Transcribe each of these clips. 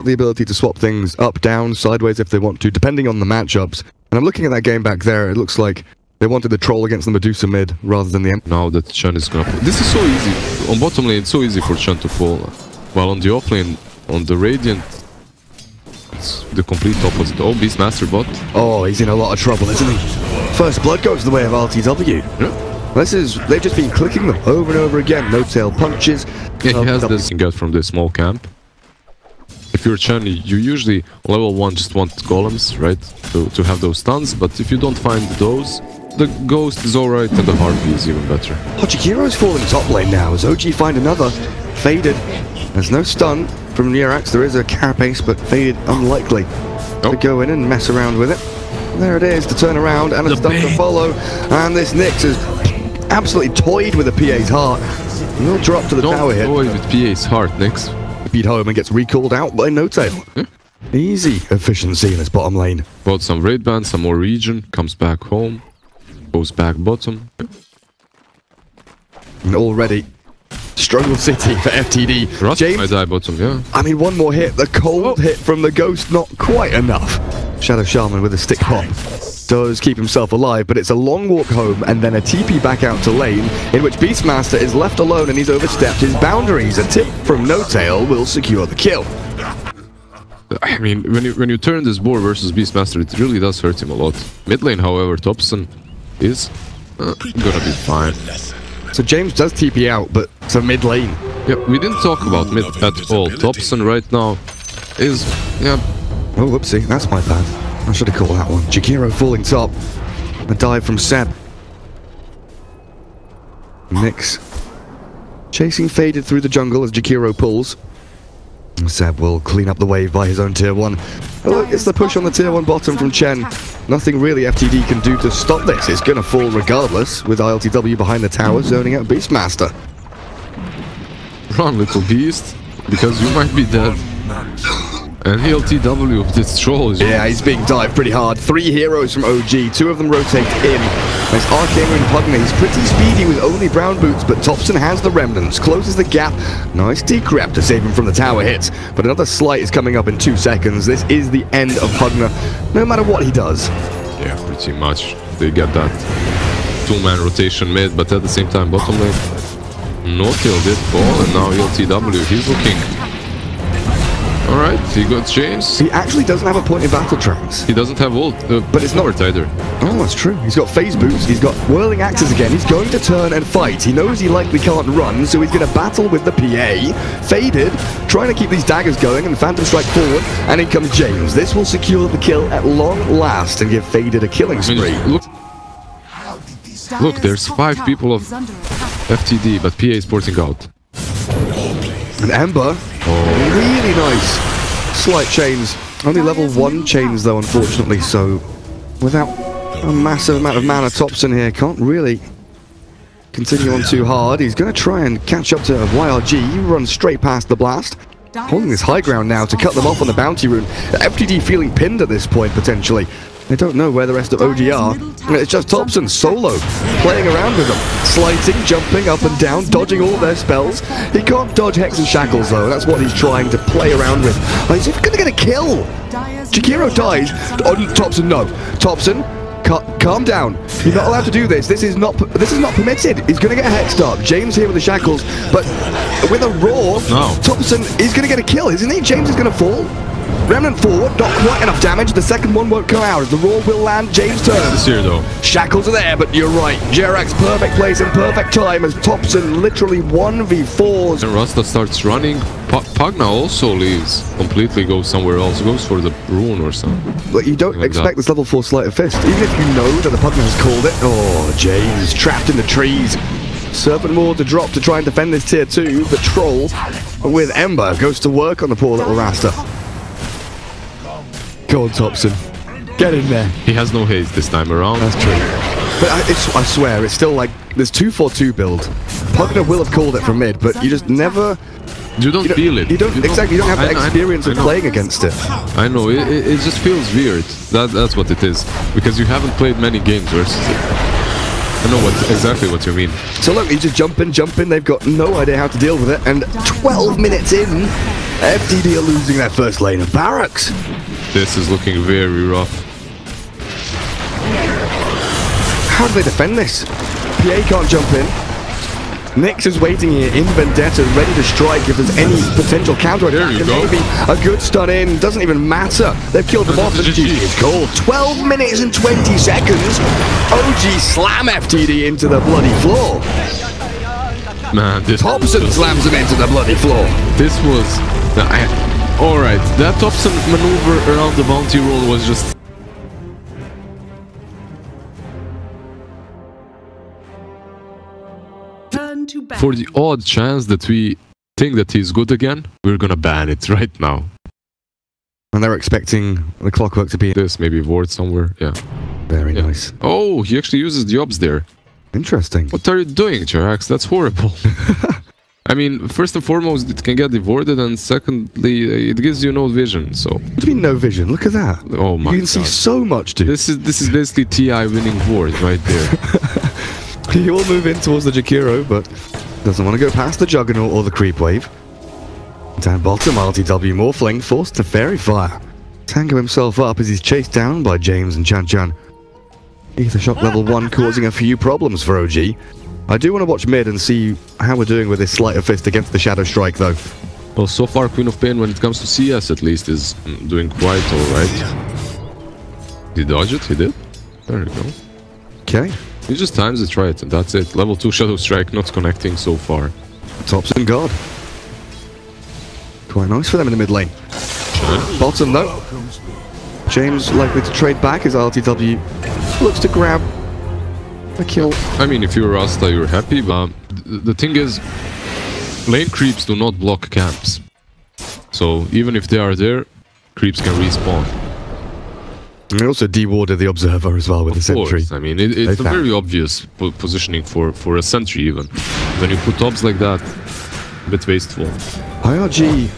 the ability to swap things up, down, sideways if they want to, depending on the matchups. And I'm looking at that game back there, it looks like they wanted the troll against the Medusa mid rather than the... Now that Chen is gonna... This is so easy. On bottom lane, it's so easy for Chen to fall. While on the off lane, on the Radiant, it's the complete opposite. Oh, Beastmaster bot. Oh, he's in a lot of trouble, isn't he? First blood goes the way of RTW. Yeah. They've just been clicking them over and over again. No tail punches. Yeah, he has this you can get from the small camp. If you're Chen, you usually, level 1, just want golems, right? To have those stuns, but if you don't find those, the Ghost is alright and the Harpy is even better. Hochikiro's falling top lane now as OG find another. Faded. There's no stun from Neurax. There is a carapace, but Faded unlikely to go in and mess around with it. There it is to turn around and a stun to follow. And this Nyx is absolutely toyed with the PA's heart. He'll drop to the tower hit. Don't toy with PA's heart, Nyx. Beat home and gets recalled out by No Tail. Easy efficiency in this bottom lane. Bought some raid bans, some more region, comes back home, goes back bottom. And already struggle city for FTD. Rust James might die bottom, yeah. I mean, one more hit, the cold hit from the Ghost, not quite enough. Shadow Shaman with a stick pop does keep himself alive, but it's a long walk home and then a TP back out to lane, in which Beastmaster is left alone and he's overstepped his boundaries. A tip from No Tail will secure the kill. I mean, when you turn this board versus Beastmaster, it really does hurt him a lot. Mid lane, however, Thompson is gonna be fine. So James does TP out, but it's a mid lane. Yeah, we didn't talk about mid at all. Thompson right now is, yeah. Oh, whoopsie, that's my bad. I should have called that one. Jakiro falling top. A dive from Seb. Nyx chasing Faded through the jungle as Jakiro pulls. Seb will clean up the wave by his own tier 1. Oh, look, it's the push on the tier 1 bottom from Chen. Nothing really FTD can do to stop this. It's going to fall regardless, with ILTW behind the tower zoning out Beastmaster. Run, little beast, because you might be dead. And LTW of this troll is... Yeah, he's being dived pretty hard. 3 heroes from OG, 2 of them rotate in. There's Arcana and Pugna. He's pretty speedy with only brown boots, but Thompson has the remnants, closes the gap. Nice decrep to save him from the tower hits. But another slight is coming up in 2 seconds. This is the end of Pugna, no matter what he does. Yeah, pretty much. They get that 2-man rotation mid, but at the same time, bottom lane. No Tail did fall, and now LTW, he's looking... Alright, he got James. He actually doesn't have a point in battle trance. He doesn't have ult, but it's not either. Oh, that's true. He's got phase boots, he's got whirling axes again. He's going to turn and fight. He knows he likely can't run, so he's going to battle with the PA. Faded, trying to keep these daggers going, and Phantom Strike forward, and in comes James. This will secure the kill at long last and give Faded a killing spree. Look, there's 5 people of FTD, but PA is porting out. And Ember, really nice. Slight chains. Only level 1 chains though, unfortunately, so without a massive amount of mana, Thompson here can't really continue on too hard. He's going to try and catch up to YRG. He runs straight past the blast. Holding this high ground now to cut them off on the bounty rune. FTD feeling pinned at this point, potentially. They don't know where the rest of OG are. It's just Thompson solo, playing around with them. Slighting, jumping up and down, dodging all their spells. He can't dodge Hex and Shackles though, that's what he's trying to play around with. Oh, he's going to get a kill! Jakiro dies. Oh, Thompson, no. Thompson, calm down. You're not allowed to do this. This is not permitted. He's going to get a Hex start. James here with the Shackles, but with a Roar, Thompson is going to get a kill, isn't he? James is going to fall. Remnant forward, not quite enough damage. The second one won't come out as the Roar will land. James turns. Here, though. Shackles are there, but you're right. Jerax perfect place and perfect time as Thompson literally 1v4s. And Rasta starts running. Pugna also leaves. Completely goes somewhere else. Goes for the rune or something. But you don't expect this level 4 Sleight of Fist, even if you know that the Pugna has called it. Oh, James trapped in the trees. Serpent Maw to drop to try and defend this tier 2. The Troll with Ember goes to work on the poor little Rasta. Go on, Thompson. Get in there. He has no haste this time around. That's true. But I swear, it's still like, there's 2-4-2 build. Pugna will have called it from mid, but you just never... You don't feel it. You don't have the experience of playing against it. I know, it just feels weird. That's what it is. Because you haven't played many games versus it. I know exactly what you mean. So look, he's just jumping. They've got no idea how to deal with it. And 12 minutes in, FTD are losing their first lane of barracks. This is looking very rough. How do they defend this? PA can't jump in. Nyx is waiting here in Vendetta, ready to strike if there's any potential counter attack. There you go. Maybe a good stun in, doesn't even matter. They've killed them off. It's called 12 minutes and 20 seconds. OG slam FTD into the bloody floor. Man, this Thompson slams him into the bloody floor. This was... Alright, that Thompson maneuver around the bounty roll was just... For the odd chance that we think that he's good again, we're gonna ban it right now. And they're expecting the clockwork to be... This maybe ward somewhere, yeah. Very nice. Oh, he actually uses the obs there. Interesting. What are you doing, Jarax? That's horrible. I mean, first and foremost, it can get devoided, and secondly, it gives you no vision, so... What do you mean no vision? Look at that. Oh my god. You can see so much, dude. This is basically TI winning ward right there. He will move in towards the Jakiro, but doesn't want to go past the Juggernaut or the Creep Wave. Down bottom, RTW Morphling forced to Fairy Fire. Tango himself up as he's chased down by James and Chan Chan. Ether Shock level 1 causing a few problems for OG. I do want to watch mid and see how we're doing with this Sleight of Fist against the Shadow Strike, though. Well, so far Queen of Pain, when it comes to CS at least, is doing quite alright. Did he dodge it? He did? There you go. Okay. He just times it right, and that's it. Level 2 Shadow Strike not connecting so far. Thompson God. Quite nice for them in the mid lane. Sure. Bottom though. James likely to trade back as RTW looks to grab a kill. I mean, if you're Rasta, you're happy, but the thing is, lane creeps do not block camps. So even if they are there, creeps can respawn. And they also dewarded the Observer as well with the sentry. I mean, it's a very obvious positioning for a sentry even. When you put obs like that, a bit wasteful. IRG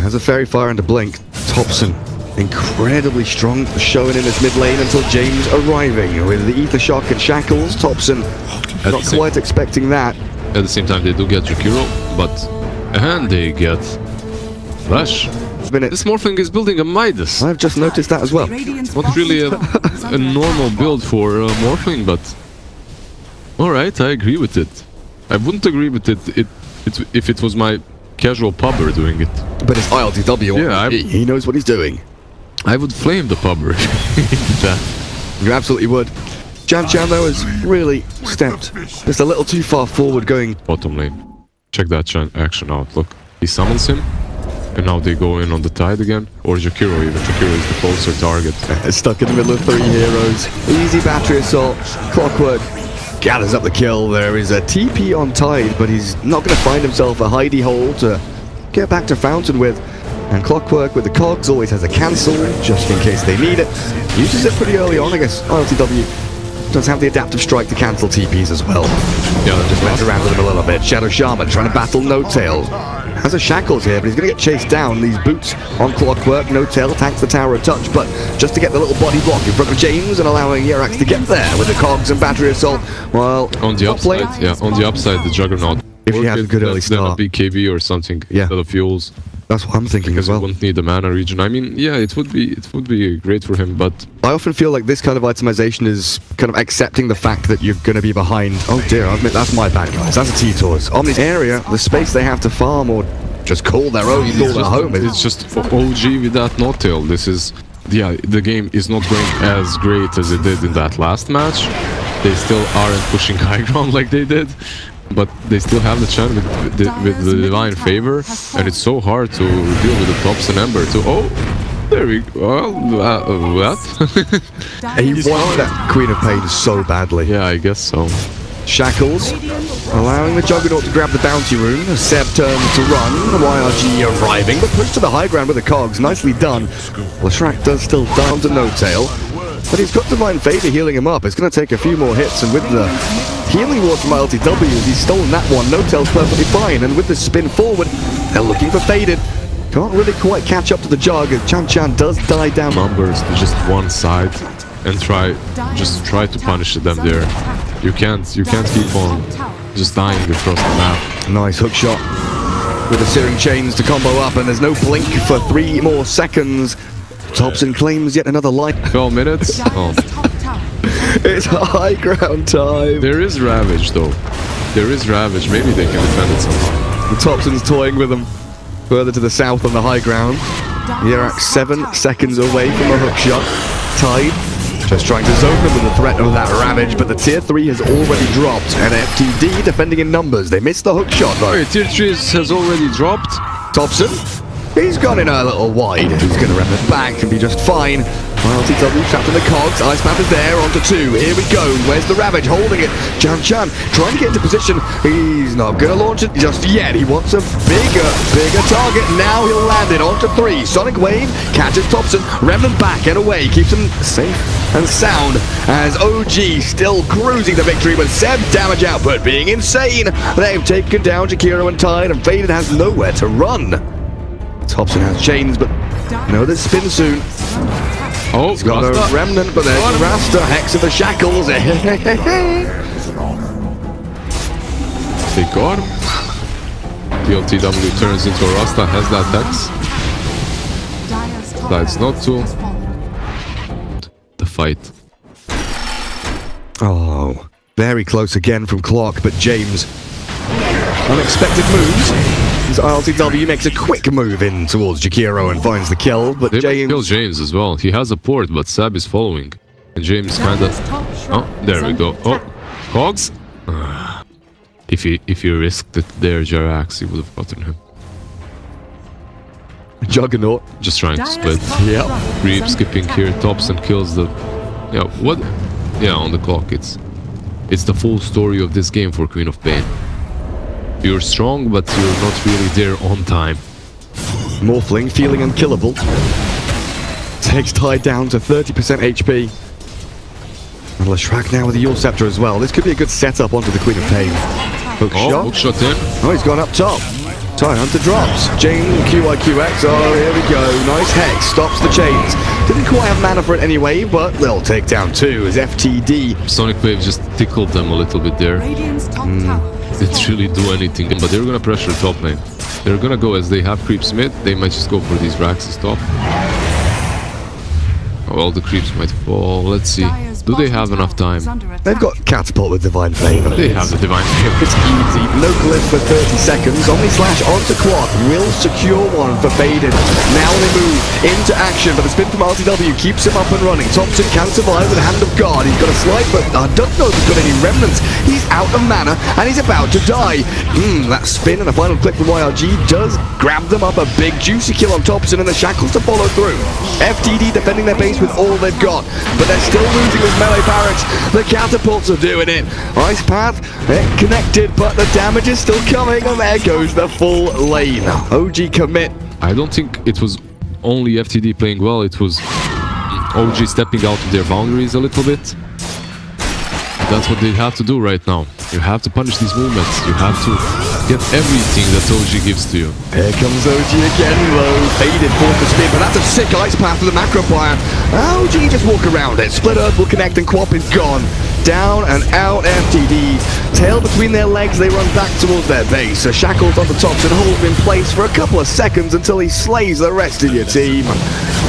has a Fairy Fire and a Blink. Thompson, incredibly strong, showing in his mid lane until James arriving with the Ether Shock and Shackles. Thompson not quite expecting that. At the same time, they do get Jakiro, and they get Flash. This Morphling is building a Midas. I've just noticed that as well. Not really a normal build for Morphling, but... Alright, I agree with it. I wouldn't agree with it if it was my casual pubber doing it. But it's ILTW. Yeah, he knows what he's doing. I would flame the pubber. You absolutely would. Chan Chan, though, has really stepped just a little too far forward going... Bottom lane. Check that action out, look. He summons him. And now they go in on the tide again, or Jakiro even. Jakiro is the closer target. Stuck in the middle of 3 heroes. Easy battery assault. Clockwork gathers up the kill. There is a TP on tide, but he's not going to find himself a hidey hole to get back to Fountain with. And Clockwork with the cogs always has a cancel, just in case they need it. Uses it pretty early on, I guess. RLTW does have the adaptive strike to cancel TPs as well. Yeah, just mess around with him a little bit. Shadow Shaman trying to battle No Tail. Has a Shackles here, but he's going to get chased down. These boots on Clockwork. No Tail tanks the Tower of Touch, but just to get the little body block in front of James and allowing Yerax to get there with the cogs and battery assault. While on the upside, on the upside, the Juggernaut. If he has a good early start, then a BKB or something instead of fuels. That's what I'm thinking as well. Because he wouldn't need the mana region. I mean, yeah, it would be great for him, but I often feel like this kind of itemization is kind of accepting the fact that you're going to be behind. Oh dear, I admit that's my bad, guys. That's a T-Tours. On this area, the space they have to farm or just call their own, call their home. It's just OG with that No Tail. This is, yeah, the game is not going as great as it did in that last match. They still aren't pushing high ground like they did. But they still have the chance with the Divine Favor, and it's so hard to deal with the Thompson Ember too. Oh, there we go. What? He wanted that Queen of Pain so badly. Yeah, I guess so. Shackles, allowing the Juggernaut to grab the bounty rune. Seb turns to run. YRG arriving, but pushed to the high ground with the cogs. Nicely done. Leshrac does still down to No Tail, but he's got Divine Favor healing him up. It's going to take a few more hits, and with the healing ward from LTW, he's stolen that one. No Tail's perfectly fine, and with the spin forward, they're looking for Faded. Can't really quite catch up to the Jug, and Chan Chan does die down. Numbers to just one side and try to punish them there. You can't keep on just dying across the map. Nice hook shot. with the searing chains to combo up, and there's no blink for 3 more seconds. Thompson claims yet another life. 12 minutes. Oh. It's high ground time. There is Ravage though. There is Ravage. Maybe they can defend it somehow. Thompson's toying with them. Further to the south on the high ground. Yerak 7 seconds away from a hook shot. Tide just trying to zone them with the threat of that Ravage, but the tier 3 has already dropped. And FTD defending in numbers. They missed the hook shot though. Wait, tier 3 has already dropped? Thompson, he's gone in a little wide. He's going to run it back and be just fine. LTW trapped in the cogs. Ice Path is there, onto 2. Here we go. Where's the Ravage? Holding it. Chan trying to get into position. He's not going to launch it just yet. He wants a bigger target. Now he'll land it onto 3. Sonic Wave catches Thompson. Remnant back and away. Keeps him safe and sound as OG still cruising the victory with Seb damage output being insane. They've taken down Jakiro and Tide, and Faded has nowhere to run. Thompson has chains, but no, there's spin soon. Oh, he's got a Remnant, but there's Rasta, Hex of the Shackles. They got him. DLTW turns into a Rasta, has that Hex. That's not to the fight. Oh, very close again from Clark, but James. Unexpected moves. RLTW makes a quick move in towards Jakiro and finds the kill, but they James... kill James as well. He has a port, but Sab is following. And James kinda... Oh, there we go. Oh, Cogs? If he risked it there, Jarax, he would have gotten him. Juggernaut. Just trying to split. Yep. Creep skipping here, Thompson kills the... Yeah, what? Yeah, on the clock. It's the full story of this game for Queen of Pain. You're strong, but you're not really there on time. Morphling, feeling unkillable. Takes Tide down to 30% HP. And Leshrac now with the Yule Scepter as well. This could be a good setup onto the Queen of Pain. Hook shot. Hook shot in. Oh, he's gone up top. Tide Hunter drops. Jane, QIQX. Oh, here we go. Nice Hex. Stops the chains. Didn't quite have mana for it anyway, but they'll take down 2 as FTD. Sonic Wave just tickled them a little bit there. Didn't really do anything, but they're gonna pressure top lane. They're gonna go as they have creeps mid. They might just go for these Raxes top. Well, the creeps might fall. Let's see. Do they have enough time? They've got Catapult with Divine Flame. They have the Divine Flame. It's easy. No glyph for 30 seconds. Omni Slash onto Quad. Will secure one for Faded. Now they move into action, but the spin from RTW keeps him up and running. Thompson can survive with Hand of God. He's got a slight, but I don't know if he's got any remnants. He's out of mana, and he's about to die. That spin and a final click from YRG does grab them up. A big juicy kill on Thompson, and the Shackles to follow through. FTD defending their base with all they've got, but they're still losing with melee barracks. The catapults are doing it. Ice Path, they're connected, but the damage is still coming, and there goes the full lane. OG commit. I don't think it was only FTD playing well, it was OG stepping out of their boundaries a little bit. That's what they have to do right now. You have to punish these movements. You have to get everything that OG gives to you. Here comes OG again, low. Faded for the spin, but that's a sick Ice Path for the macro fire. OG just walk around it. Split Earth will connect and Quap is gone. Down and out FTD. Tail between their legs, they run back towards their base. A Shackles on the tops and holds him in place for a couple of seconds until he slays the rest of your team.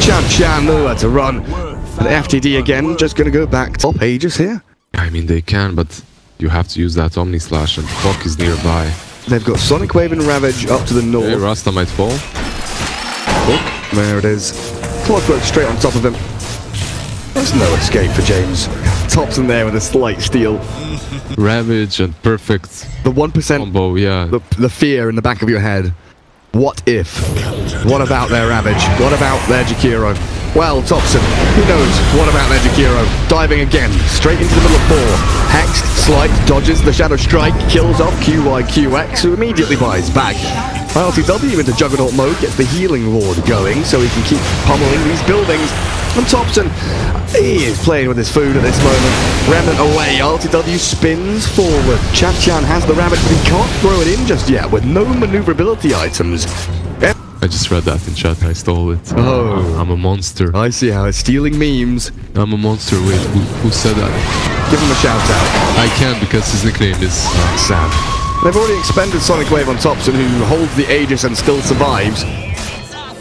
Chan nowhere to run. But FTD again, just going to go back top Aegis here. I mean, they can, but you have to use that Omni Slash, and Clock is nearby. They've got Sonic Wave and Ravage up to the north. Okay, Rasta might fall. Hook, there it is. Clockwork straight on top of him. There's no escape for James. Thompson there with a slight steal. Ravage and perfect. The 1% combo, yeah. The fear in the back of your head. What if? What about their Ravage? What about their Jakiro? Well, Thompson, who knows? What about their Jakiro? Diving again, straight into the middle of 4. Hexed, slight, dodges the Shadow Strike, kills off QYQX, who immediately buys back. RLTW into Juggernaut mode, gets the healing ward going, so he can keep pummeling these buildings. And Thompson, he is playing with his food at this moment. Remnant away, RLTW spins forward. Chan has the rabbit, but he can't throw it in just yet, with no maneuverability items. I just read that in chat, I stole it. Oh. I'm a monster. I see how it's stealing memes. I'm a monster, wait, who said that? Give him a shout out. I can't because his nickname is... Sam. They've already expended Sonic Wave on Thompson, who holds the Aegis and still survives.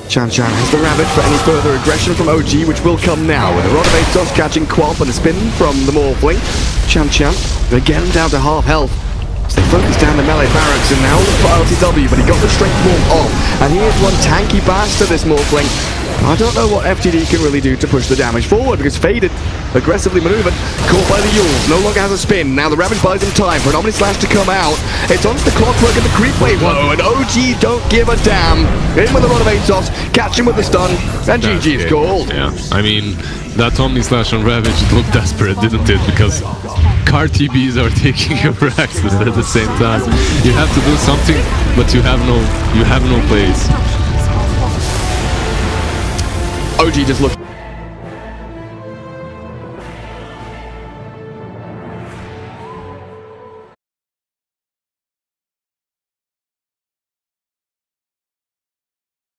Chan has the Ravage for any further aggression from OG, which will come now, with a Rod of Atos catching Quamp and a spin from the Morphling. Chan again down to half health. So they focus down the melee barracks and now look for LTW, but he got the strength form off. And he is one tanky bastard, this Morphling. I don't know what FTD can really do to push the damage forward, because Faded, aggressively maneuvered, caught by the Yules, no longer has a spin. Now the Ravage buys him time for an Omnislash to come out. It's onto the clockwork and the creep wave low, and OG don't give a damn. In with the Rod of Atos, catch him with the stun, and GG's called. Yeah, I mean, that Omnislash on Ravage looked desperate, didn't it? Because car TBs are taking your access at the same time. You have to do something, but you have no place. OG just looked